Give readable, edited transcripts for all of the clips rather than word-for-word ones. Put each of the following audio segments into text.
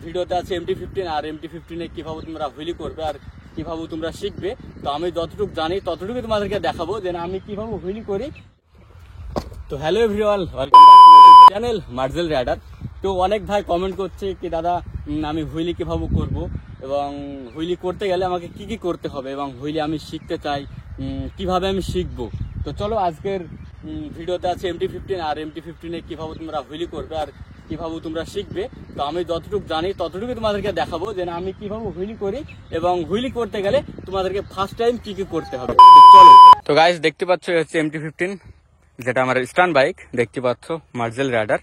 ভিডিওতে আছে MT-15 আর MT-15 কিভাবে তোমরা হুইলি করবে আর কিভাবে তোমরা শিখবে। তো আমি যতটুকু জানি ততটুকু তোমাদেরকে দেখাবো যে না আমি কিভাবে হুইলি করি। তো hello everyone, welcome back to my channel মার্জেল রাইডার। তো অনেক ভাই কমেন্ট করছে কি দাদা আমি হুইলি কিভাবে করব এবং হুইলি করতে গেলে আমাকে কি কি করতে হবে এবং হুইলি আমি শিখতে চাই কিভাবে আমি শিখবো। তো চলো আজকের ভিডিওতে আছে MT-15 আর MT-15 কিভাবে তোমরা হুইলি করবে আর কিভাবে তোমরা শিখবে। তো আমি যতটুকু জানি ততটুকু তোমাদেরকে দেখাবো যে না আমি কিভাবে হুইলি করি এবং হুইলি করতে গেলে তোমাদেরকে ফার্স্ট টাইম কি কি করতে হবে। তো চলো। তো গাইস দেখতে পাচ্ছ হচ্ছে MT-15, যেটা আমার স্টান বাইক দেখতে পাচ্ছ মার্জেল রাইডার।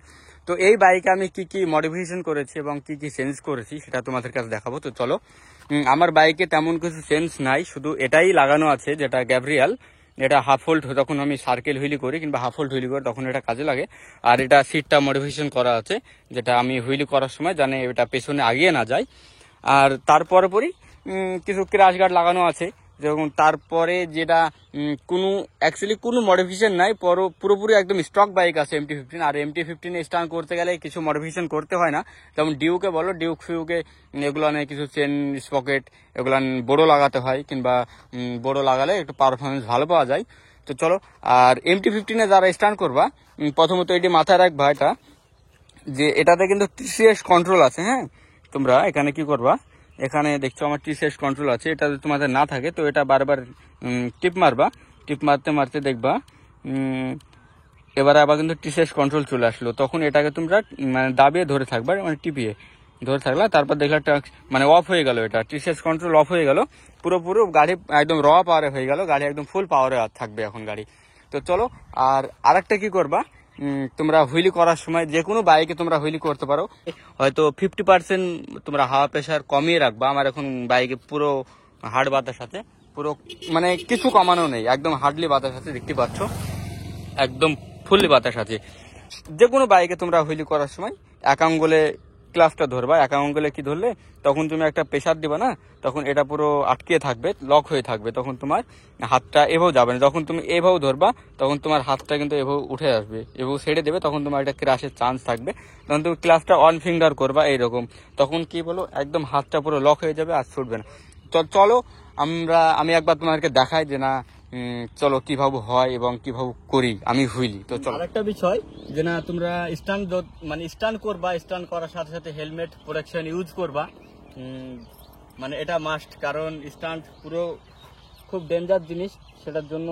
তো এই বাইকে আমি কি কি মডিফিকেশন করেছি এবং কি কি চেঞ্জ করেছি সেটা তোমাদের কাছে দেখাবো। তো চলো, আমার বাইকে তেমন কিছু চেঞ্জ নাই, শুধু এটাই লাগানো আছে যেটা গ্যাব্রিয়াল, এটা হাফ হোল্ড যখন আমি সার্কেল হুইলি করি কিংবা হাফ হোল্ড হুইলি করি তখন এটা কাজে লাগে। আর এটা সিটটা মডিফিকেশন করা আছে যেটা আমি হুইলি করার সময় জানে এটা পেছনে আগিয়ে না যায়। আর তারপরই কিছু ক্র্যাশ গার্ড লাগানো আছে। যেরকম তারপরে যেটা কোনো মডিফিকেশন নাই, পুরোপুরি একদম স্টক বাইক আছে MT-15। আর MT-15 স্টান করতে গেলে কিছু মডিফিকেশন করতে হয় না, যেমন ডিউকে বলো, ডিউক ফিউকে এগুলো কিছু চেন স্পকেট এগুলো বড় লাগাতে হয়, কিংবা বড় লাগালে একটু পারফরমেন্স ভালো পাওয়া যায়। তো চলো, আর MT-15 যারা স্টান করবা প্রথমত এটি মাথায় রাখবা এটা যে এটাতে কিন্তু TCS কন্ট্রোল আছে। হ্যাঁ, তোমরা এখানে কি করবা, এখানে দেখছো আমার TCS কন্ট্রোল আছে, এটা যদি তোমাদের না থাকে তো এটা বারবার টিপ মারবা, টিপ মারতে মারতে দেখবা এবারে আবার কিন্তু TCS কন্ট্রোল চলে আসলো, তখন এটাকে তোমরা দাবিয়ে ধরে থাকবা, টিপিয়ে ধরে থাকলা, তারপর দেখলা অফ হয়ে গেল, এটা TCS কন্ট্রোল অফ হয়ে গেল, পুরোপুরি গাড়ি একদম র পাওয়ারে হয়ে গেল, গাড়ি একদম ফুল পাওয়ারে থাকবে এখন গাড়ি। তো চলো, আর আরেকটা কি করবা, তোমরা হুইলি করার সময় যে কোনো বাইকে তোমরা হুইলি করতে পারো, হয়তো 50% তোমরা হাওয়া প্রেশার কমিয়ে রাখবা। আমার এখন বাইকে পুরো হার্ড বাতাস আছে, পুরো কিছু কমানো নেই, একদম হার্ডলি বাতাস আছে, দেখতে পাচ্ছ একদম ফুললি বাতাস আছে। যে কোনো বাইকে তোমরা হুইলি করার সময় এক আঙ্গুলে ক্লাসটা ধরবা, এক আঙ্গুলে কি ধরলে তখন তুমি একটা প্রেশার দিবা না, তখন এটা পুরো আটকে থাকবে, লক হয়ে থাকবে, তখন তোমার হাতটা এভাবে যাবে না। যখন তুমি এভাবে ধরবা তখন তোমার হাতটা কিন্তু এভাবে উঠে আসবে, এভাবে ছেড়ে দেবে, তখন তোমার একটা ক্রাশের চান্স থাকবে। তখন তুমি ক্লাসটা অন ফিঙ্গার করবা এইরকম, তখন কি বলো একদম হাতটা পুরো লক হয়ে যাবে আর ছুটবে না। চলো আমি একবার তোমাদেরকে দেখাই যে না চলো কিভাবে হয় এবং কিভাবে করি আমি হুইলি। তো চলো, আরেকটা বিষয় যে না তোমরা স্টান করবা, স্টান করার সাথে সাথে হেলমেট প্রোটেকশন ইউজ করবা, এটা মাস্ট, কারণ স্টান্ট পুরো খুব ডেঞ্জার জিনিস, সেটার জন্য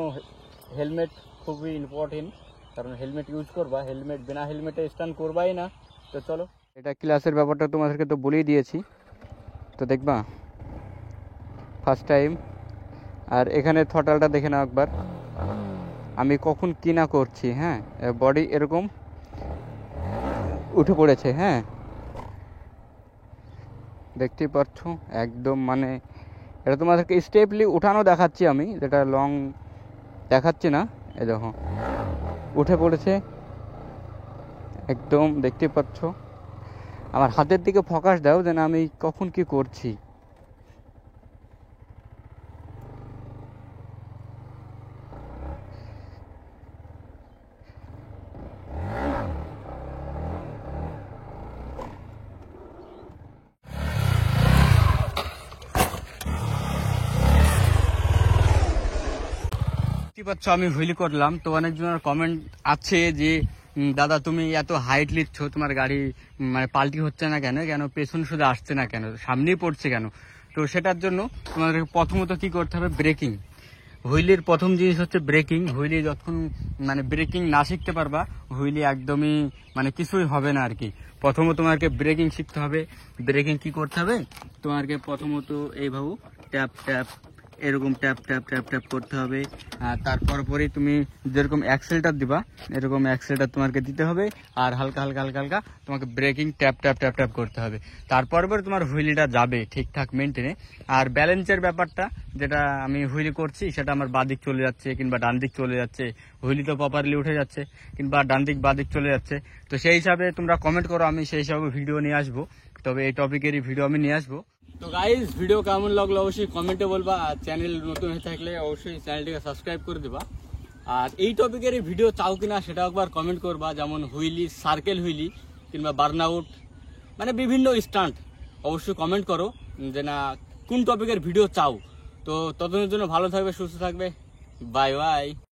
হেলমেট খুবই ইম্পর্টেন্ট, কারণ হেলমেট ইউজ করবা, হেলমেট বিনা হেলমেটে স্টান করবাই না। তো চলো, এটা ক্লাসের ব্যাপারটা তোমাদেরকে তো বলেই দিয়েছি, তো দেখবা ফার্স্ট টাইম। আর এখানে থ্রটালটা দেখে নাও একবার, আমি কখন কি না করছি। হ্যাঁ, বডি এরকম উঠে পড়েছে, হ্যাঁ দেখতেই পাচ্ছ একদম, এটা তোমাদেরকে স্টেপলি উঠানো দেখাচ্ছি আমি, যেটা লং দেখাচ্ছি না। এই দেখো উঠে পড়েছে একদম, দেখতে পাচ্ছ। আমার হাতের দিকে ফোকাস দাও যেন আমি কখন কি করছি। পাচ্ছ আমি হুইলি করলাম। তো অনেকজনের কমেন্ট আছে যে দাদা তুমি এত হাইট নিচ্ছ, তোমার গাড়ি পাল্টি হচ্ছে না কেন, কেন পেছন শুধু আসছে না কেন, সামনেই পড়ছে কেন। তো সেটার জন্য তোমাদের প্রথমত কি করতে হবে, ব্রেকিং। হুইলির প্রথম জিনিস হচ্ছে ব্রেকিং। হুইলি যখন ব্রেকিং না শিখতে পারবা হুইলি একদমই কিছুই হবে না আর কি। প্রথমত তোমাকে ব্রেকিং শিখতে হবে। ব্রেকিং কি করতে হবে, তোমাকে প্রথমত এইভাবে ট্যাপ ট্যাপ এরকম ট্যাপ ট্যাপ ট্যাপ ট্যাপ করতে হবে। তারপর পরে তুমি যেরকম অ্যাক্সেলটা দিবা এরকম অ্যাক্সেলটা তোমাকে দিতে হবে, আর হালকা হালকা হালকা হালকা তোমাকে breaking tap tap tap tap করতে হবে। তারপর তোমার হুইলিটা যাবে ঠিকঠাক মেনটেনে। আর ব্যালেন্সের ব্যাপারটা যেটা আমি হুইলি করছি সেটা আমার বাদিক চলে যাচ্ছে কিংবা ডান দিক চলে যাচ্ছে, হুইলি তো প্রপারলি উঠে যাচ্ছে কিংবা ডান দিক বাদিক চলে যাচ্ছে। তো সেই হিসাবে তোমরা কমেন্ট করো, আমি সেই হিসাবে ভিডিও নিয়ে আসবো, তবে এই টপিকেরই ভিডিও আমি নিয়ে আসবো। তো গাইজ ভিডিও কেমন লাগলো অবশ্যই কমেন্টে বলবা, আর চ্যানেল নতুন হয়ে থাকলে অবশ্যই চ্যানেলটিকে সাবস্ক্রাইব করে দেবা। আর এই টপিকেরই ভিডিও চাও কিনা সেটা একবার কমেন্ট করবা, যেমন হুইলি, সার্কেল হুইলি কিংবা বার্ন আউট মানে বিভিন্ন স্টান্ট অবশ্যই কমেন্ট করো যে না কোন টপিকের ভিডিও চাও। তো ততদিনের জন্য ভালো থাকবে, সুস্থ থাকবে, বাই বাই।